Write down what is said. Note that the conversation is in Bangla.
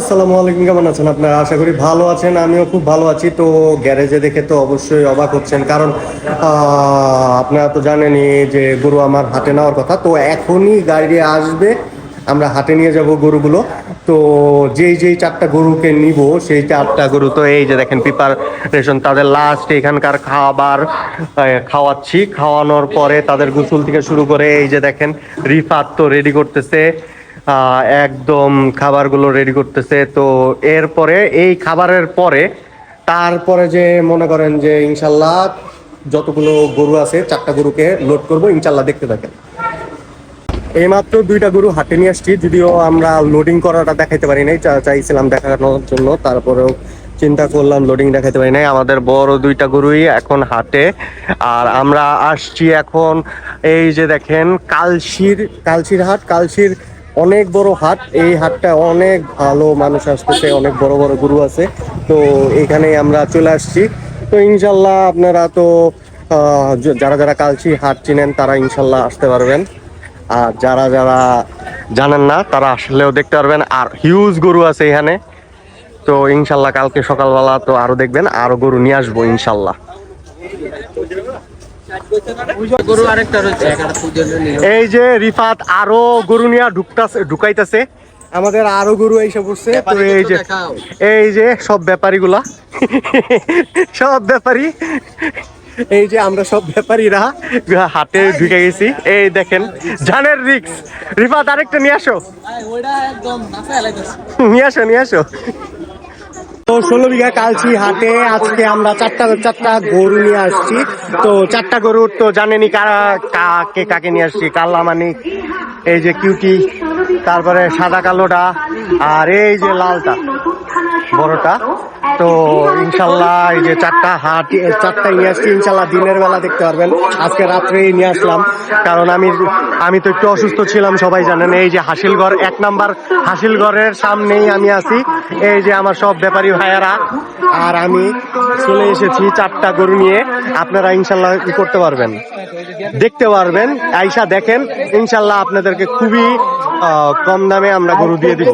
আসসালামু আলাইকুম, কেমন আছেন আপনারা? আশা করি ভালো আছেন, আমিও খুব ভালো আছি। তো গ্যারেজে দেখে তো অবশ্যই অবাক হচ্ছেন, কারণ আপনারা তো জানেনই যে গরু আমার হাটে নেওয়ার কথা। তো এখনই গাড়ি আসবে, আমরা হাটে নিয়ে যাব গরুগুলো। তো যেই যেই চারটা গরুকে নিব, সেই চারটা গরু তো এই যে দেখেন প্রিপারেশন, তাদের লাস্ট এখানকার খাবার খাওয়াচ্ছি। খাওয়ানোর পরে তাদের গোসল থেকে শুরু করে এই যে দেখেন রিফাত তো রেডি করতেছে, একদম খাবারগুলো রেডি করতেছে। তো এরপরে এই খাবারের পরে তারপরে যে মনে করেন যে ইনশাল্লাহ যতগুলো গরু আছে, চারটা গরুকে লোড করবো ইনশাল্লাহ, দেখতে থাকেন। এইমাত্র দুইটা গরু হাটে নিয়ে আসছি, যদিও আমরা লোডিং করাটা দেখাইতে পারি নাই, চাইছিলাম দেখানোর জন্য, তারপরেও চিন্তা করলাম লোডিং দেখাইতে পারি নাই। আমাদের বড় দুইটা গরুই এখন হাটে, আর আমরা আসছি এখন এই যে দেখেন কালশির হাট। কালশির অনেক বড় হাট, এই হাটটা অনেক ভালো, মানুষ আসতেছে, অনেক বড় বড় গরু আছে। তো এখানেই আমরা চলে আসছি। তো ইনশাল্লাহ আপনারা তো যারা যারা কালশি হাট চিনেন তারা ইনশাল্লাহ আসতে পারবেন, আর যারা যারা জানেন না তারা আসলেও দেখতে পারবেন। আর হিউজ গরু আছে এখানে। তো ইনশাল্লাহ কালকে সকালবেলা তো আরো দেখবেন, আরো গরু নিয়ে আসবো ইনশাল্লাহ। এই যে রিফাত আরো গরু নিয়ে ঢুকাইতেছে, আমাদের আরো গরু এসে পড়ছে। তো এই যে সব ব্যাপারীগুলা সব ব্যাপারী, এই যে আমরা সব ব্যাপারীরা হাটে ঢুকে গেছি। এই দেখেন জানের রিক্স। রিফাত আরেকটা নিয়ে আসো, নিয়ে আসো। তো 16 বিঘা কালচি হাটে আজকে আমরা চারটা গরু নিয়ে আসছি। তো চারটা গরুর তো জানেনি কাকে নিয়ে আসছি। কাল্লা মানিক, এই যে কিউটি, তারপরে সাদা কালোটা, আর এই যে লালটা বড়টা। তো ইনশাল্লাহ এই যে চারটায় নিয়ে আসছি, ইনশাল্লাহ দিনের বেলা দেখতে পারবেন। আজকে রাত্রেই নিয়ে আসলাম, কারণ আমি তো একটু অসুস্থ ছিলাম, সবাই জানেন। এই যে হাসিলগড় 1 নাম্বার হাসিলগড়ের সামনেই আমি আছি। এই যে আমার সব ব্যাপারী ভাইয়ারা, আর আমি চলে এসেছি চারটা গরু নিয়ে। আপনারা ইনশাল্লাহ করতে পারবেন, দেখতে পারবেন, আইসা দেখেন। ইনশাল্লাহ আপনাদেরকে খুবই কম দামে আমরা গরু দিয়ে দিব।